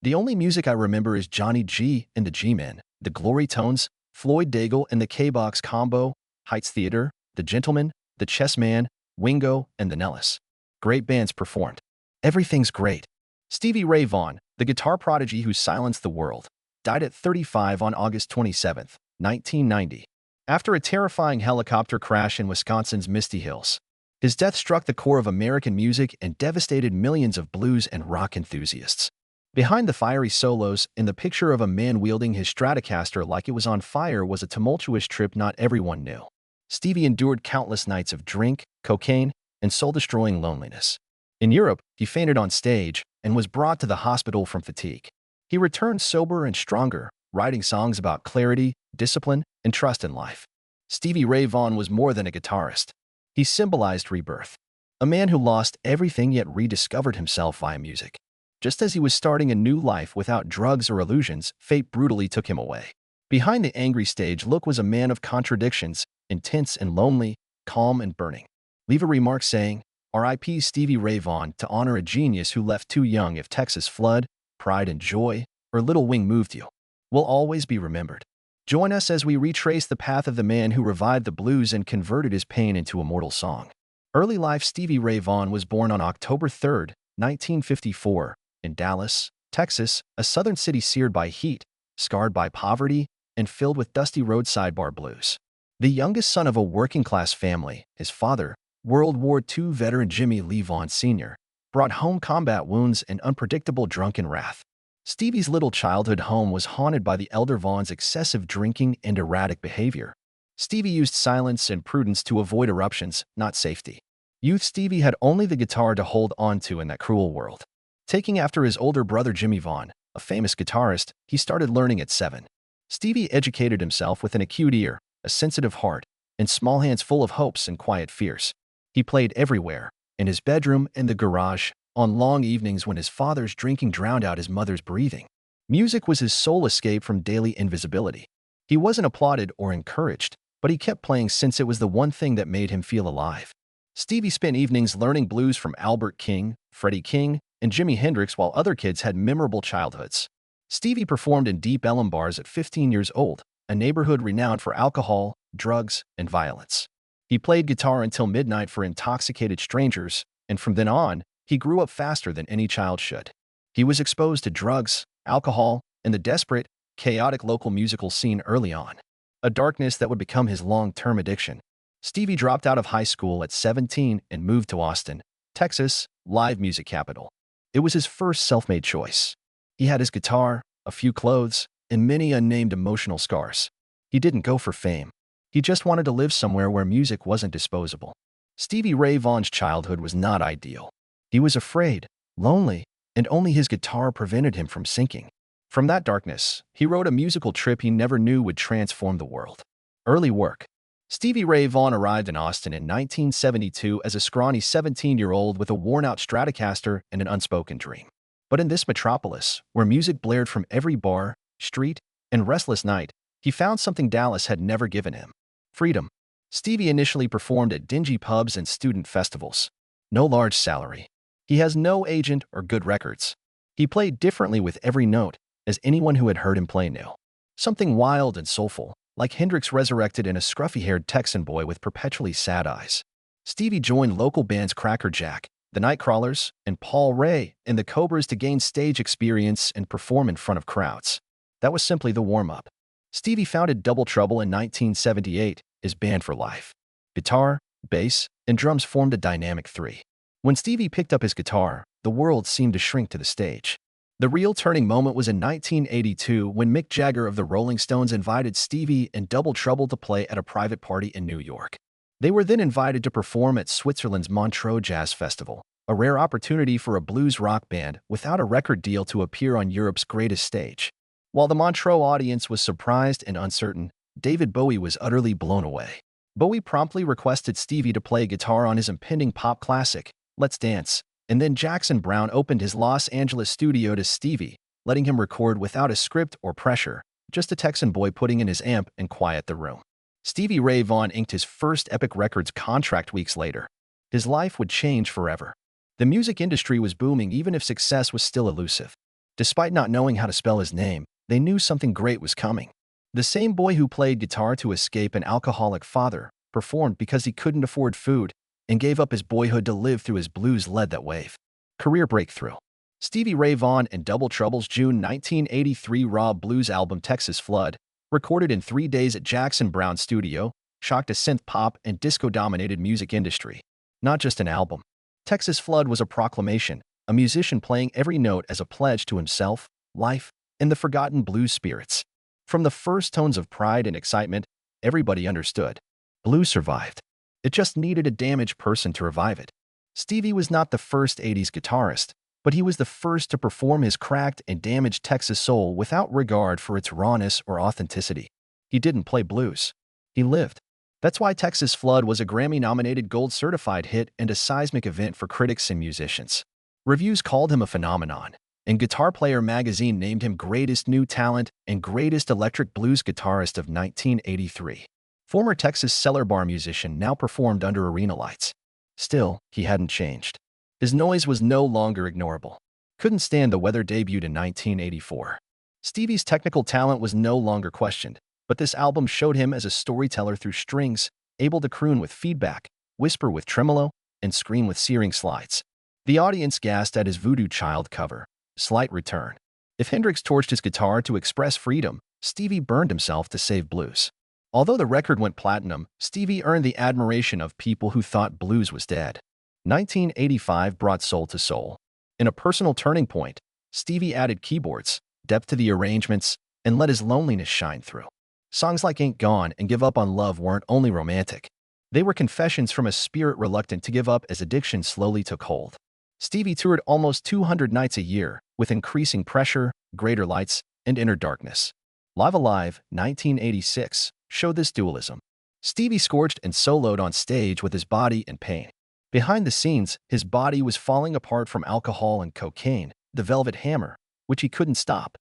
The only music I remember is Johnny G and the G-Men, the Glory Tones, Floyd Daigle and the K-Box Combo, Heights Theater, the Gentlemen, the Chessman, Wingo, and the Nellis. Great bands performed. Everything's great. Stevie Ray Vaughan, the guitar prodigy who silenced the world, died at 35 on August 27, 1990, after a terrifying helicopter crash in Wisconsin's Misty Hills. His death struck the core of American music and devastated millions of blues and rock enthusiasts. Behind the fiery solos, in the picture of a man wielding his Stratocaster like it was on fire was a tumultuous trip not everyone knew. Stevie endured countless nights of drink, cocaine, and soul-destroying loneliness. In Europe, he fainted on stage and was brought to the hospital from fatigue. He returned sober and stronger, writing songs about clarity, discipline, and trust in life. Stevie Ray Vaughan was more than a guitarist. He symbolized rebirth. A man who lost everything yet rediscovered himself via music. Just as he was starting a new life without drugs or illusions, fate brutally took him away. Behind the angry stage look was a man of contradictions, intense and lonely, calm and burning. Leave a remark saying, R.I.P. Stevie Ray Vaughan, to honor a genius who left too young. If Texas Flood, Pride and Joy, or Little Wing moved you, will always be remembered. Join us as we retrace the path of the man who revived the blues and converted his pain into a mortal song. Early life. Stevie Ray Vaughan was born on October 3, 1954, in Dallas, Texas, a southern city seared by heat, scarred by poverty, and filled with dusty roadside bar blues. The youngest son of a working-class family, his father, World War II veteran Jimmy Lee Vaughan Sr., brought home combat wounds and unpredictable drunken wrath. Stevie's little childhood home was haunted by the elder Vaughan's excessive drinking and erratic behavior. Stevie used silence and prudence to avoid eruptions, not safety. Youth Stevie had only the guitar to hold on to in that cruel world. Taking after his older brother Jimmy Vaughan, a famous guitarist, he started learning at 7. Stevie educated himself with an acute ear, a sensitive heart, and small hands full of hopes and quiet fears. He played everywhere, in his bedroom, in the garage, on long evenings when his father's drinking drowned out his mother's breathing. Music was his sole escape from daily invisibility. He wasn't applauded or encouraged, but he kept playing since it was the one thing that made him feel alive. Stevie spent evenings learning blues from Albert King, Freddie King, and Jimi Hendrix while other kids had memorable childhoods. Stevie performed in Deep Ellum bars at 15 years old, a neighborhood renowned for alcohol, drugs, and violence. He played guitar until midnight for intoxicated strangers, and from then on, he grew up faster than any child should. He was exposed to drugs, alcohol, and the desperate, chaotic local musical scene early on, a darkness that would become his long-term addiction. Stevie dropped out of high school at 17 and moved to Austin, Texas, live music capital. It was his first self-made choice. He had his guitar, a few clothes, and many unnamed emotional scars. He didn't go for fame. He just wanted to live somewhere where music wasn't disposable. Stevie Ray Vaughan's childhood was not ideal. He was afraid, lonely, and only his guitar prevented him from sinking. From that darkness, he wrote a musical trip he never knew would transform the world. Early work. Stevie Ray Vaughan arrived in Austin in 1972 as a scrawny 17-year-old with a worn-out Stratocaster and an unspoken dream. But in this metropolis, where music blared from every bar, street, and restless night, he found something Dallas had never given him: freedom. Stevie initially performed at dingy pubs and student festivals. No large salary. He has no agent or good records. He played differently with every note, as anyone who had heard him play knew. Something wild and soulful, like Hendrix resurrected in a scruffy-haired Texan boy with perpetually sad eyes. Stevie joined local bands Cracker Jack, the Nightcrawlers, and Paul Ray and the Cobras to gain stage experience and perform in front of crowds. That was simply the warm-up. Stevie founded Double Trouble in 1978, his band for life. Guitar, bass, and drums formed a dynamic three. When Stevie picked up his guitar, the world seemed to shrink to the stage. The real turning moment was in 1982 when Mick Jagger of the Rolling Stones invited Stevie and Double Trouble to play at a private party in New York. They were then invited to perform at Switzerland's Montreux Jazz Festival, a rare opportunity for a blues rock band without a record deal to appear on Europe's greatest stage. While the Montreux audience was surprised and uncertain, David Bowie was utterly blown away. Bowie promptly requested Stevie to play guitar on his impending pop classic, Let's Dance, and then Jackson Browne opened his Los Angeles studio to Stevie, letting him record without a script or pressure, just a Texan boy putting in his amp and quiet the room. Stevie Ray Vaughan inked his first Epic Records contract weeks later. His life would change forever. The music industry was booming even if success was still elusive. Despite not knowing how to spell his name, they knew something great was coming. The same boy who played guitar to escape an alcoholic father performed because he couldn't afford food and gave up his boyhood to live through his blues led that wave. Career breakthrough. Stevie Ray Vaughan and Double Trouble's June 1983 raw blues album Texas Flood, recorded in 3 days at Jackson Browne's studio, shocked a synth-pop and disco-dominated music industry. Not just an album. Texas Flood was a proclamation, a musician playing every note as a pledge to himself, life, and the forgotten blues spirits. From the first tones of pride and excitement, everybody understood. Blues survived. It just needed a damaged person to revive it. Stevie was not the first 80s guitarist, but he was the first to perform his cracked and damaged Texas soul without regard for its rawness or authenticity. He didn't play blues. He lived. That's why Texas Flood was a Grammy-nominated gold-certified hit and a seismic event for critics and musicians. Reviews called him a phenomenon, and Guitar Player magazine named him Greatest New Talent and Greatest Electric Blues Guitarist of 1983. Former Texas cellar bar musician now performed under arena lights. Still, he hadn't changed. His noise was no longer ignorable. Couldn't stand the weather debuted in 1984. Stevie's technical talent was no longer questioned, but this album showed him as a storyteller through strings, able to croon with feedback, whisper with tremolo, and scream with searing slides. The audience gasped at his Voodoo Child cover, Slight Return. If Hendrix torched his guitar to express freedom, Stevie burned himself to save blues. Although the record went platinum, Stevie earned the admiration of people who thought blues was dead. 1985 brought Soul to Soul. In a personal turning point, Stevie added keyboards, depth to the arrangements, and let his loneliness shine through. Songs like Ain't Gone and Give Up on Love weren't only romantic. They were confessions from a spirit reluctant to give up as addiction slowly took hold. Stevie toured almost 200 nights a year, with increasing pressure, greater lights, and inner darkness. Live Alive, 1986, showed this dualism. Stevie scorched and soloed on stage with his body in pain. Behind the scenes, his body was falling apart from alcohol and cocaine, the velvet hammer, which he couldn't stop.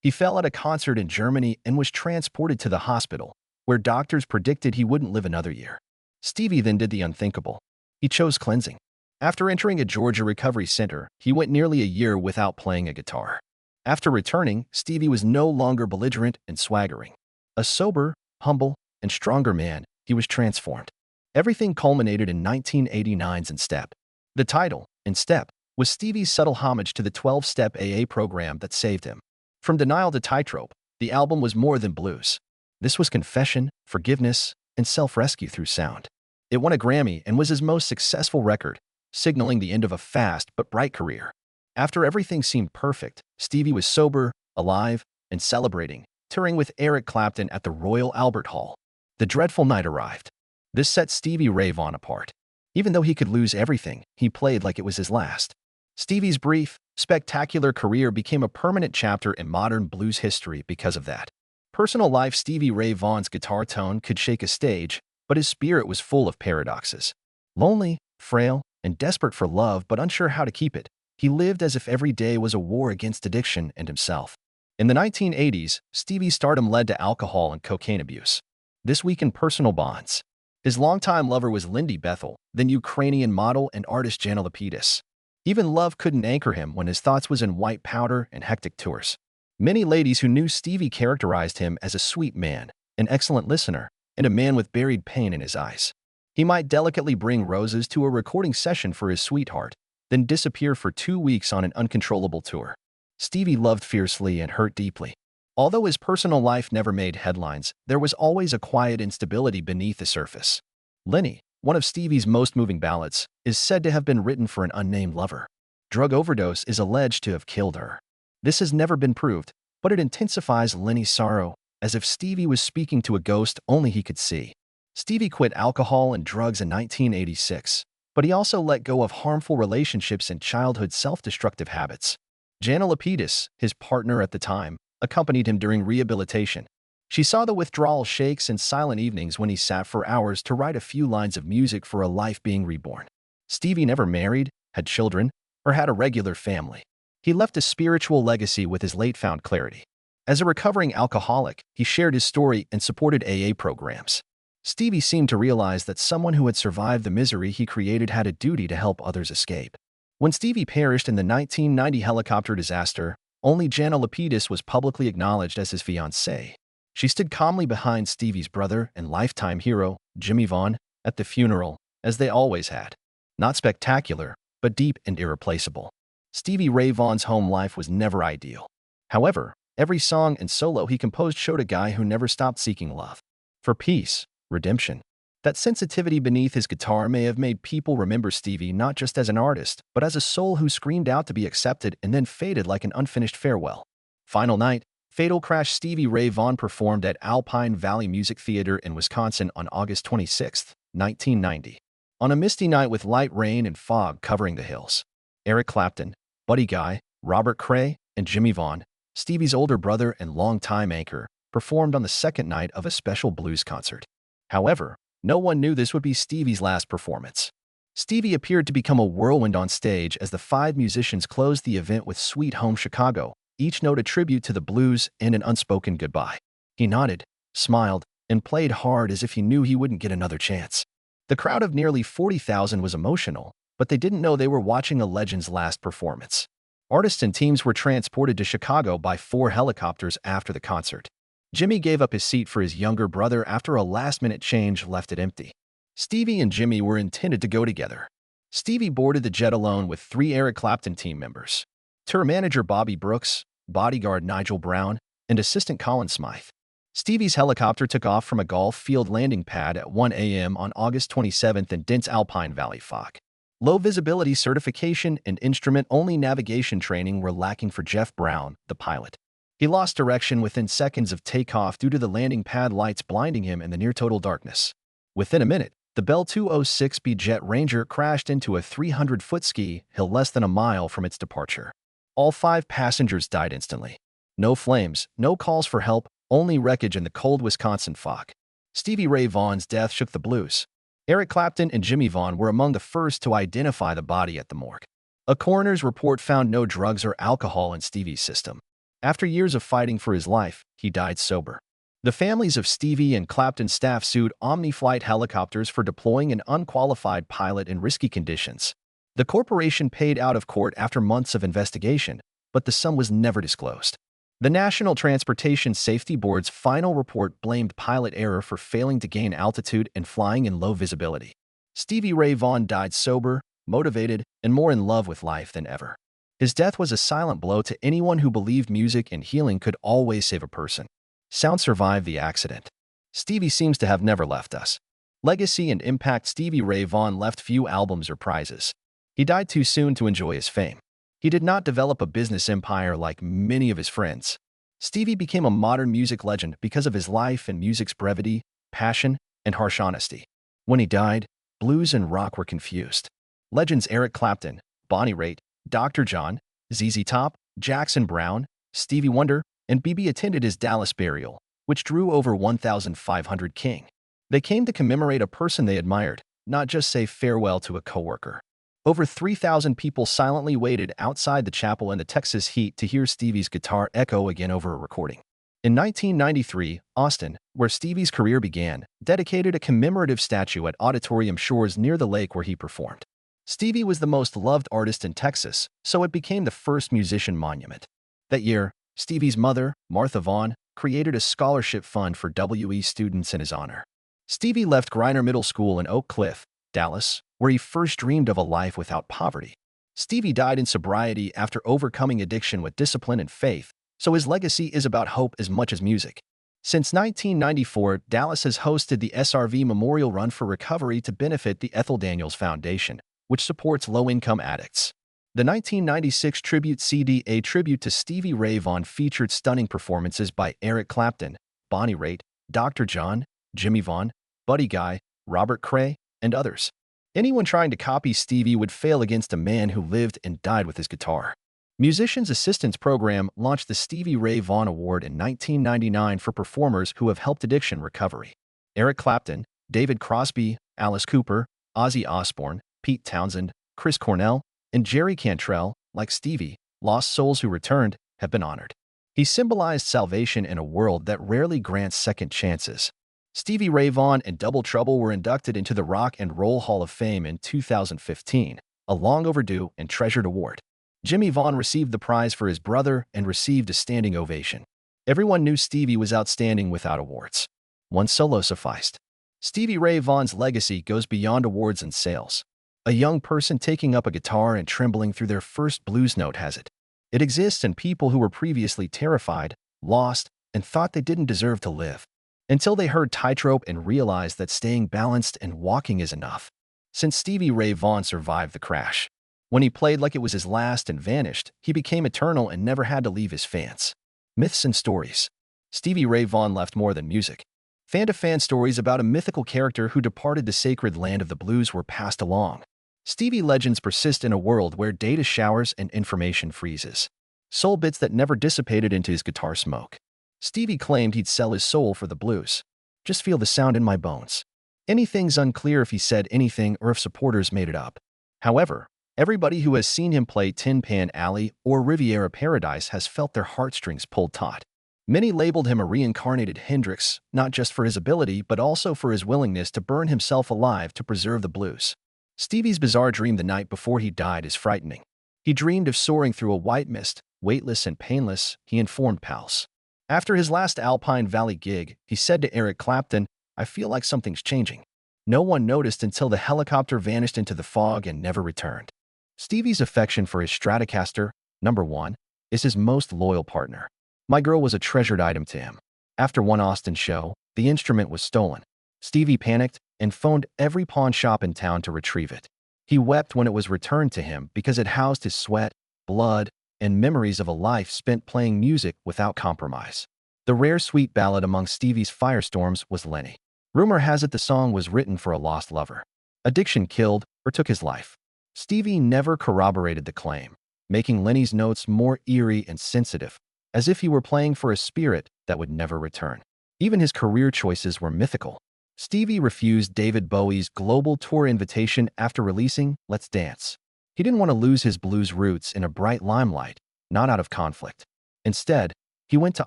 He fell at a concert in Germany and was transported to the hospital, where doctors predicted he wouldn't live another year. Stevie then did the unthinkable. He chose cleansing. After entering a Georgia recovery center, he went nearly a year without playing a guitar. After returning, Stevie was no longer belligerent and swaggering. A sober, humble, and stronger man, he was transformed. Everything culminated in 1989's In Step. The title, In Step, was Stevie's subtle homage to the 12-step AA program that saved him. From denial to tightrope, the album was more than blues. This was confession, forgiveness, and self-rescue through sound. It won a Grammy and was his most successful record, signaling the end of a fast but bright career. After everything seemed perfect, Stevie was sober, alive, and celebrating, touring with Eric Clapton at the Royal Albert Hall. The dreadful night arrived. This set Stevie Ray Vaughan apart. Even though he could lose everything, he played like it was his last. Stevie's brief, spectacular career became a permanent chapter in modern blues history because of that. Personal life. Stevie Ray Vaughan's guitar tone could shake a stage, but his spirit was full of paradoxes. Lonely, frail, and desperate for love but unsure how to keep it, he lived as if every day was a war against addiction and himself. In the 1980s, Stevie's stardom led to alcohol and cocaine abuse. This weakened personal bonds. His longtime lover was Lindy Bethel, then Ukrainian model and artist Jana Lapidus. Even love couldn't anchor him when his thoughts was in white powder and hectic tours. Many ladies who knew Stevie characterized him as a sweet man, an excellent listener, and a man with buried pain in his eyes. He might delicately bring roses to a recording session for his sweetheart, then disappear for 2 weeks on an uncontrollable tour. Stevie loved fiercely and hurt deeply. Although his personal life never made headlines, there was always a quiet instability beneath the surface. Lenny, one of Stevie's most moving ballads, is said to have been written for an unnamed lover. Drug overdose is alleged to have killed her. This has never been proved, but it intensifies Lenny's sorrow, as if Stevie was speaking to a ghost only he could see. Stevie quit alcohol and drugs in 1986, but he also let go of harmful relationships and childhood self-destructive habits. Jana Lapidus, his partner at the time, accompanied him during rehabilitation. She saw the withdrawal shakes and silent evenings when he sat for hours to write a few lines of music for a life being reborn. Stevie never married, had children, or had a regular family. He left a spiritual legacy with his late-found clarity. As a recovering alcoholic, he shared his story and supported AA programs. Stevie seemed to realize that someone who had survived the misery he created had a duty to help others escape. When Stevie perished in the 1990 helicopter disaster, Only Jana Lapidus was publicly acknowledged as his fiancée. She stood calmly behind Stevie's brother and lifetime hero, Jimmy Vaughan, at the funeral, as they always had. Not spectacular, but deep and irreplaceable. Stevie Ray Vaughan's home life was never ideal. However, every song and solo he composed showed a guy who never stopped seeking love. For peace, redemption. That sensitivity beneath his guitar may have made people remember Stevie not just as an artist, but as a soul who screamed out to be accepted and then faded like an unfinished farewell. Final night, Fatal Crash. Stevie Ray Vaughan performed at Alpine Valley Music Theater in Wisconsin on August 26, 1990. On a misty night with light rain and fog covering the hills, Eric Clapton, Buddy Guy, Robert Cray, and Jimmy Vaughan, Stevie's older brother and longtime anchor, performed on the second night of a special blues concert. However, no one knew this would be Stevie's last performance. Stevie appeared to become a whirlwind on stage as the five musicians closed the event with Sweet Home Chicago, each note a tribute to the blues and an unspoken goodbye. He nodded, smiled, and played hard as if he knew he wouldn't get another chance. The crowd of nearly 40,000 was emotional, but they didn't know they were watching a legend's last performance. Artists and teams were transported to Chicago by 4 helicopters after the concert. Jimmy gave up his seat for his younger brother after a last-minute change left it empty. Stevie and Jimmy were intended to go together. Stevie boarded the jet alone with 3 Eric Clapton team members: tour manager Bobby Brooks, bodyguard Nigel Brown, and assistant Colin Smythe. Stevie's helicopter took off from a golf field landing pad at 1 a.m. on August 27 in dense Alpine Valley fog. Low visibility certification and instrument-only navigation training were lacking for Jeff Brown, the pilot. He lost direction within seconds of takeoff due to the landing pad lights blinding him in the near-total darkness. Within a minute, the Bell 206B Jet Ranger crashed into a 300-foot ski hill less than a mile from its departure. All 5 passengers died instantly. No flames, no calls for help, only wreckage in the cold Wisconsin fog. Stevie Ray Vaughan's death shook the blues. Eric Clapton and Jimmy Vaughan were among the first to identify the body at the morgue. A coroner's report found no drugs or alcohol in Stevie's system. After years of fighting for his life, he died sober. The families of Stevie and Clapton's staff sued Omni-Flight Helicopters for deploying an unqualified pilot in risky conditions. The corporation paid out of court after months of investigation, but the sum was never disclosed. The National Transportation Safety Board's final report blamed pilot error for failing to gain altitude and flying in low visibility. Stevie Ray Vaughan died sober, motivated, and more in love with life than ever. His death was a silent blow to anyone who believed music and healing could always save a person. Sound survived the accident. Stevie seems to have never left us. Legacy and impact. Stevie Ray Vaughan left few albums or prizes. He died too soon to enjoy his fame. He did not develop a business empire like many of his friends. Stevie became a modern music legend because of his life and music's brevity, passion, and harsh honesty. When he died, blues and rock were confused. Legends Eric Clapton, Bonnie Raitt, Dr. John, ZZ Top, Jackson Browne, Stevie Wonder, and BB attended his Dallas burial, which drew over 1,500 King. They came to commemorate a person they admired, not just say farewell to a coworker. Over 3,000 people silently waited outside the chapel in the Texas heat to hear Stevie's guitar echo again over a recording. In 1993, Austin, where Stevie's career began, dedicated a commemorative statue at Auditorium Shores near the lake where he performed. Stevie was the most loved artist in Texas, so it became the first musician monument. That year, Stevie's mother, Martha Vaughan, created a scholarship fund for WE students in his honor. Stevie left Griner Middle School in Oak Cliff, Dallas, where he first dreamed of a life without poverty. Stevie died in sobriety after overcoming addiction with discipline and faith, so his legacy is about hope as much as music. Since 1994, Dallas has hosted the SRV Memorial Run for Recovery to benefit the Ethel Daniels Foundation, which supports low-income addicts. The 1996 tribute CD, A Tribute to Stevie Ray Vaughan, featured stunning performances by Eric Clapton, Bonnie Raitt, Dr. John, Jimmy Vaughan, Buddy Guy, Robert Cray, and others. Anyone trying to copy Stevie would fail against a man who lived and died with his guitar. Musicians Assistance Program launched the Stevie Ray Vaughan Award in 1999 for performers who have helped addiction recovery. Eric Clapton, David Crosby, Alice Cooper, Ozzy Osbourne, Pete Townsend, Chris Cornell, and Jerry Cantrell, like Stevie, lost souls who returned, have been honored. He symbolized salvation in a world that rarely grants second chances. Stevie Ray Vaughan and Double Trouble were inducted into the Rock and Roll Hall of Fame in 2015, a long overdue and treasured award. Jimmy Vaughan received the prize for his brother and received a standing ovation. Everyone knew Stevie was outstanding without awards. One solo sufficed. Stevie Ray Vaughan's legacy goes beyond awards and sales. A young person taking up a guitar and trembling through their first blues note has it. It exists in people who were previously terrified, lost, and thought they didn't deserve to live, until they heard Tightrope and realized that staying balanced and walking is enough. Since Stevie Ray Vaughan survived the crash, when he played like it was his last and vanished, he became eternal and never had to leave his fans. Myths and stories. Stevie Ray Vaughan left more than music. Fan-to-fan stories about a mythical character who departed the sacred land of the blues were passed along. Stevie legends persist in a world where data showers and information freezes. Soul bits that never dissipated into his guitar smoke. Stevie claimed he'd sell his soul for the blues. Just feel the sound in my bones. Anything's unclear if he said anything or if supporters made it up. However, everybody who has seen him play Tin Pan Alley or Riviera Paradise has felt their heartstrings pulled taut. Many labeled him a reincarnated Hendrix, not just for his ability but also for his willingness to burn himself alive to preserve the blues. Stevie's bizarre dream the night before he died is frightening. He dreamed of soaring through a white mist, weightless and painless, he informed pals. After his last Alpine Valley gig, he said to Eric Clapton, "I feel like something's changing." No one noticed until the helicopter vanished into the fog and never returned. Stevie's affection for his Stratocaster, #1, is his most loyal partner. My Girl was a treasured item to him. After one Austin show, the instrument was stolen. Stevie panicked and phoned every pawn shop in town to retrieve it. He wept when it was returned to him because it housed his sweat, blood, and memories of a life spent playing music without compromise. The rare sweet ballad among Stevie's firestorms was Lenny. Rumor has it the song was written for a lost lover. Addiction killed or took his life. Stevie never corroborated the claim, making Lenny's notes more eerie and sensitive, as if he were playing for a spirit that would never return. Even his career choices were mythical. Stevie refused David Bowie's global tour invitation after releasing Let's Dance. He didn't want to lose his blues roots in a bright limelight, not out of conflict. Instead, he went to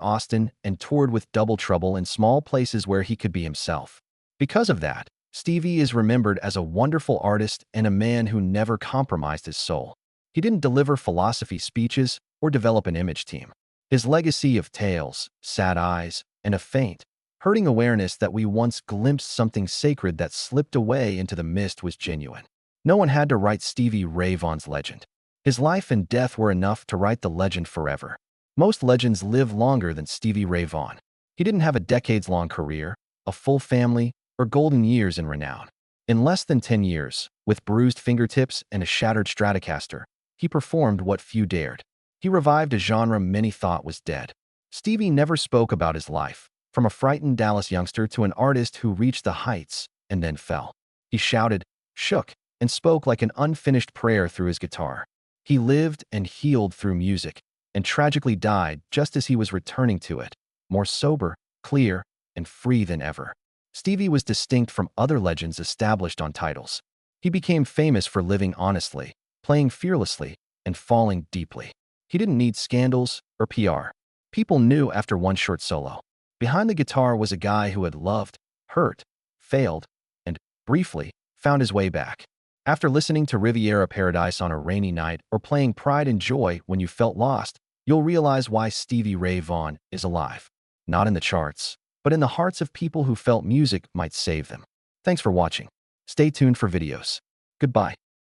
Austin and toured with Double Trouble in small places where he could be himself. Because of that, Stevie is remembered as a wonderful artist and a man who never compromised his soul. He didn't deliver philosophy speeches or develop an image team. His legacy of tales, sad eyes, and a faint, hurting awareness that we once glimpsed something sacred that slipped away into the mist was genuine. No one had to write Stevie Ray Vaughan's legend. His life and death were enough to write the legend forever. Most legends live longer than Stevie Ray Vaughan. He didn't have a decades-long career, a full family, or golden years in renown. In less than 10 years, with bruised fingertips and a shattered Stratocaster, he performed what few dared. He revived a genre many thought was dead. Stevie never spoke about his life, from a frightened Dallas youngster to an artist who reached the heights and then fell. He shouted, shook, and spoke like an unfinished prayer through his guitar. He lived and healed through music, and tragically died just as he was returning to it, more sober, clear, and free than ever. Stevie was distinct from other legends established on titles. He became famous for living honestly, playing fearlessly, and falling deeply. He didn't need scandals or PR. People knew after one short solo. Behind the guitar was a guy who had loved, hurt, failed, and, briefly, found his way back. After listening to Riviera Paradise on a rainy night or playing Pride and Joy when you felt lost, you'll realize why Stevie Ray Vaughan is alive. Not in the charts, but in the hearts of people who felt music might save them. Thanks for watching. Stay tuned for videos. Goodbye.